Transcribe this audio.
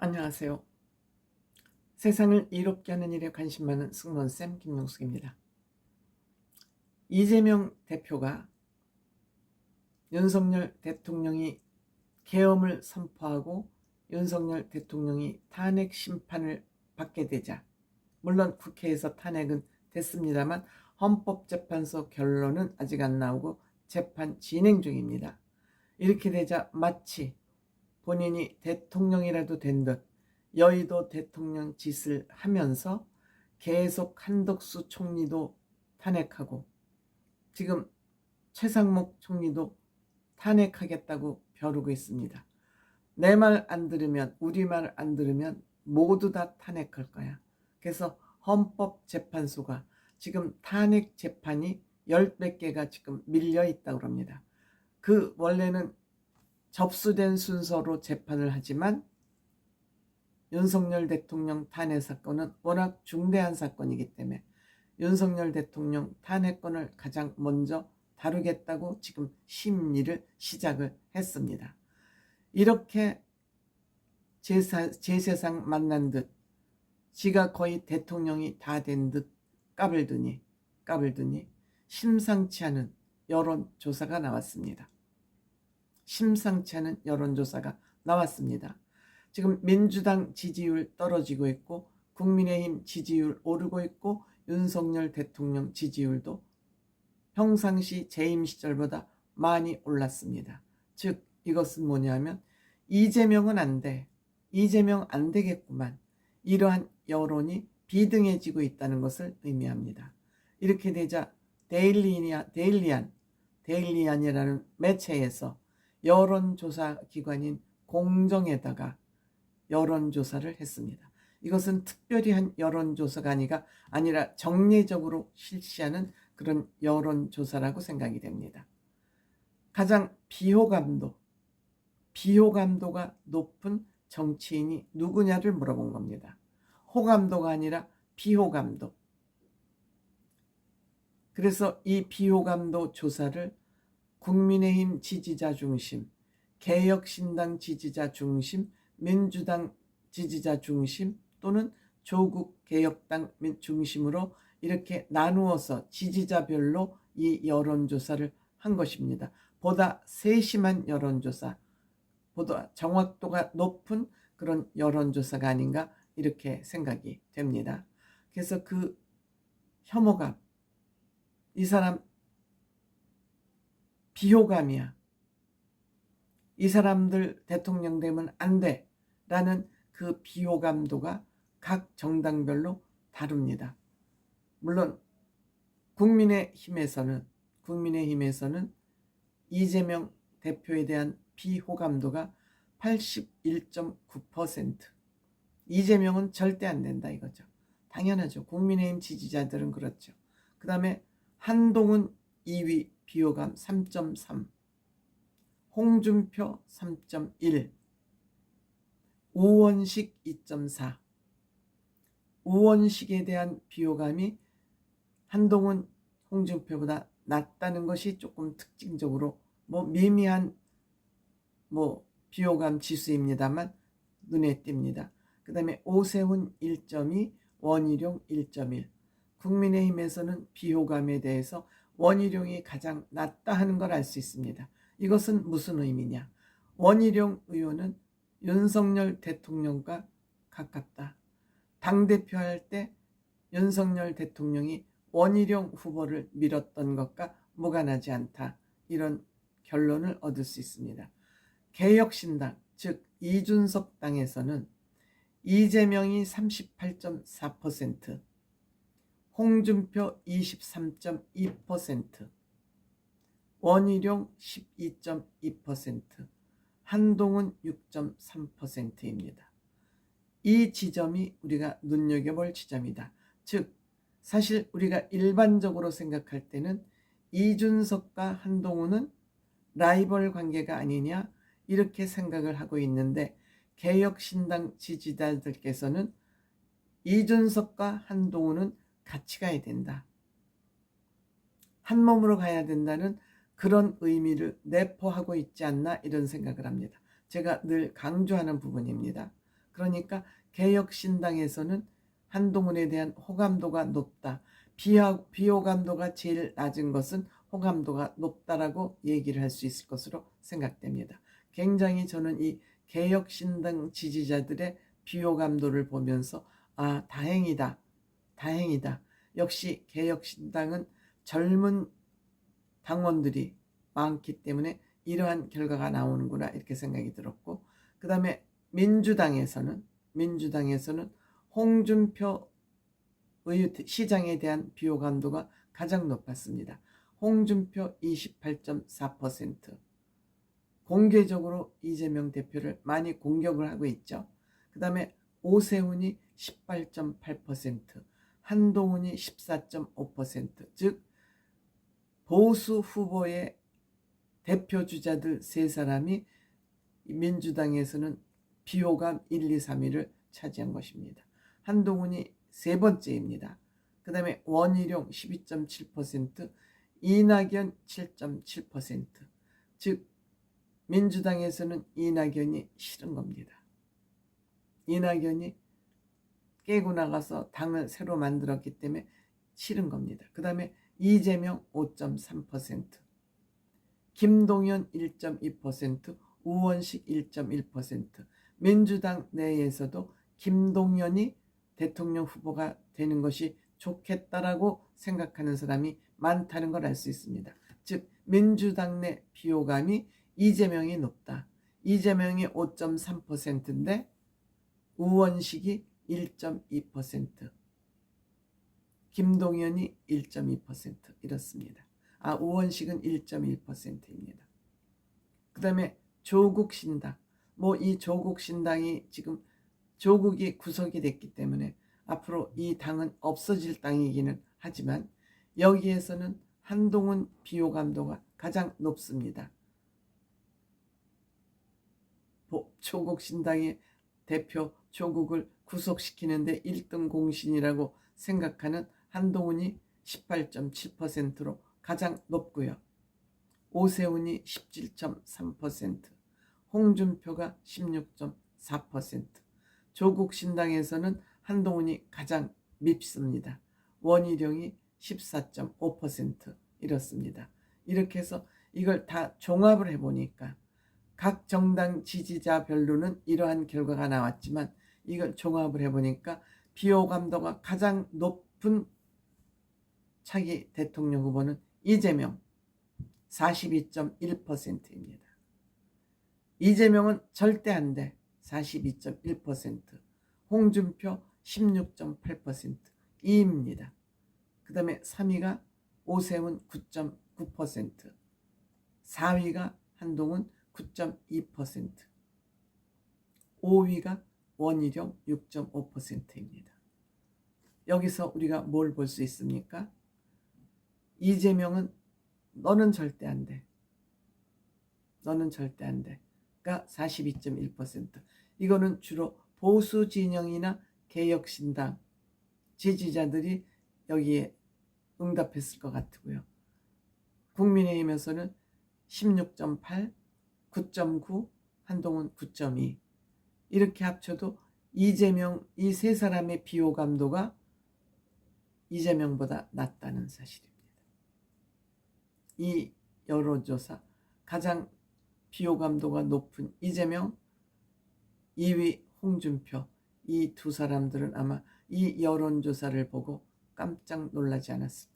안녕하세요. 세상을 이롭게 하는 일에 관심 많은 승무원쌤 김용숙입니다. 이재명 대표가 윤석열 대통령이 계엄을 선포하고 윤석열 대통령이 탄핵 심판을 받게 되자, 물론 국회에서 탄핵은 됐습니다만 헌법재판소 결론은 아직 안 나오고 재판 진행 중입니다. 이렇게 되자 마치 본인이 대통령이라도 된 듯 여의도 대통령 짓을 하면서 계속 한덕수 총리도 탄핵하고 지금 최상목 총리도 탄핵하겠다고 벼르고 있습니다. 내 말 안 들으면, 우리 말 안 들으면 모두 다 탄핵할 거야. 그래서 헌법재판소가 지금 탄핵 재판이 10몇 개가 지금 밀려 있다고 합니다. 원래는 접수된 순서로 재판을 하지만 윤석열 대통령 탄핵 사건은 워낙 중대한 사건이기 때문에 윤석열 대통령 탄핵권을 가장 먼저 다루겠다고 지금 심리를 시작을 했습니다. 이렇게 제세상 만난 듯 지가 거의 대통령이 다 된 듯 까불더니 심상치 않은 여론조사가 나왔습니다. 심상치 않은 여론조사가 나왔습니다. 지금 민주당 지지율 떨어지고 있고 국민의힘 지지율 오르고 있고 윤석열 대통령 지지율도 평상시 재임 시절보다 많이 올랐습니다. 즉 이것은 뭐냐면 이재명은 안 돼. 이재명 안 되겠구만. 이러한 여론이 비등해지고 있다는 것을 의미합니다. 이렇게 되자 데일리안이라는 매체에서 여론조사 기관인 공정에다가 여론조사를 했습니다. 이것은 특별히 한 여론조사가 아니라 정례적으로 실시하는 그런 여론조사라고 생각이 됩니다. 가장 비호감도가 높은 정치인이 누구냐를 물어본 겁니다. 호감도가 아니라 비호감도. 그래서 이 비호감도 조사를 국민의힘 지지자 중심, 개혁신당 지지자 중심, 민주당 지지자 중심 또는 조국 개혁당 중심으로 이렇게 나누어서 지지자별로 이 여론조사를 한 것입니다. 보다 세심한 여론조사, 보다 정확도가 높은 그런 여론조사가 아닌가 이렇게 생각이 됩니다. 그래서 그 혐오감, 이 사람 비호감이야. 이 사람들 대통령 되면 안 돼. 라는 그 비호감도가 각 정당별로 다릅니다. 물론 국민의힘에서는 이재명 대표에 대한 비호감도가 81.9%. 이재명은 절대 안 된다 이거죠. 당연하죠. 국민의힘 지지자들은 그렇죠. 그 다음에 한동훈 2위 비호감 3.3, 홍준표 3.1, 우원식 2.4. 우원식에 대한 비호감이 한동훈, 홍준표보다 낮다는 것이 조금 특징적으로 미미한 비호감 지수입니다만 눈에 띕니다. 그 다음에 오세훈 1.2, 원희룡 1.1. 국민의힘에서는 비호감에 대해서 원희룡이 가장 낮다 하는 걸 알 수 있습니다. 이것은 무슨 의미냐? 원희룡 의원은 윤석열 대통령과 가깝다. 당대표 할 때 윤석열 대통령이 원희룡 후보를 밀었던 것과 무관하지 않다. 이런 결론을 얻을 수 있습니다. 개혁신당, 즉 이준석 당에서는 이재명이 38.4%, 홍준표 23.2%, 원희룡 12.2%, 한동훈 6.3%입니다. 이 지점이 우리가 눈여겨볼 지점이다. 즉 사실 우리가 일반적으로 생각할 때는 이준석과 한동훈은 라이벌 관계가 아니냐 이렇게 생각을 하고 있는데 개혁신당 지지자들께서는 이준석과 한동훈은 같이 가야 된다. 한 몸으로 가야 된다는 그런 의미를 내포하고 있지 않나 이런 생각을 합니다. 제가 늘 강조하는 부분입니다. 그러니까 개혁신당에서는 한동훈에 대한 호감도가 높다. 비호감도가 제일 낮은 것은 호감도가 높다라고 얘기를 할 수 있을 것으로 생각됩니다. 굉장히 저는 이 개혁신당 지지자들의 비호감도를 보면서 아, 다행이다. 다행이다. 역시 개혁신당은 젊은 당원들이 많기 때문에 이러한 결과가 나오는구나 이렇게 생각이 들었고, 그 다음에 민주당에서는 홍준표 시장에 대한 비호감도가 가장 높았습니다. 홍준표 28.4%. 공개적으로 이재명 대표를 많이 공격을 하고 있죠. 그 다음에 오세훈이 18.8%, 한동훈이 14.5%, 즉 보수 후보의 대표 주자들 세 사람이 민주당에서는 비호감 1, 2, 3위를 차지한 것입니다. 한동훈이 세 번째입니다. 그 다음에 원희룡 12.7%, 이낙연 7.7%. 즉 민주당에서는 이낙연이 싫은 겁니다. 이낙연이 깨고 나가서 당을 새로 만들었기 때문에 싫은 겁니다. 그 다음에 이재명 5.3%, 김동연 1.2%, 우원식 1.1%. 민주당 내에서도 김동연이 대통령 후보가 되는 것이 좋겠다라고 생각하는 사람이 많다는 걸 알 수 있습니다. 즉 민주당 내 비호감이 이재명이 높다. 이재명이 5.3%인데 우원식이 1.2%, 김동연이 1.2% 이렇습니다. 우원식은 1.1%입니다. 그 다음에 조국신당. 이 조국신당이 지금 조국이 구속이 됐기 때문에 앞으로 이 당은 없어질 당이기는 하지만 여기에서는 한동훈 비호감도가 가장 높습니다. 조국신당의 대표 조국을 구속시키는데 1등 공신이라고 생각하는 한동훈이 18.7%로 가장 높고요. 오세훈이 17.3%, 홍준표가 16.4%, 조국신당에서는 한동훈이 가장 밉습니다. 원희룡이 14.5% 이렇습니다. 이렇게 해서 이걸 다 종합을 해보니까 각 정당 지지자별로는 이러한 결과가 나왔지만 이걸 종합을 해보니까 비호감도가 가장 높은 차기 대통령 후보는 이재명 42.1%입니다. 이재명은 절대 안 돼 42.1%, 홍준표 16.8%, 2위입니다. 그 다음에 3위가 오세훈 9.9%, 4위가 한동훈 9.2%, 5위가 원희룡 6.5%입니다. 여기서 우리가 뭘 볼 수 있습니까? 이재명은 너는 절대 안 돼. 너는 절대 안 돼. 가 42.1%. 이거는 주로 보수 진영이나 개혁신당 지지자들이 여기에 응답했을 것 같고요. 국민의힘에서는 16.8, 9.9, 한동훈 9.2 이렇게 합쳐도 이재명 이 세 사람의 비호감도가 이재명보다 낮다는 사실입니다. 이 여론조사 가장 비호감도가 높은 이재명, 2위 홍준표, 이 두 사람들은 아마 이 여론조사를 보고 깜짝 놀라지 않았을까.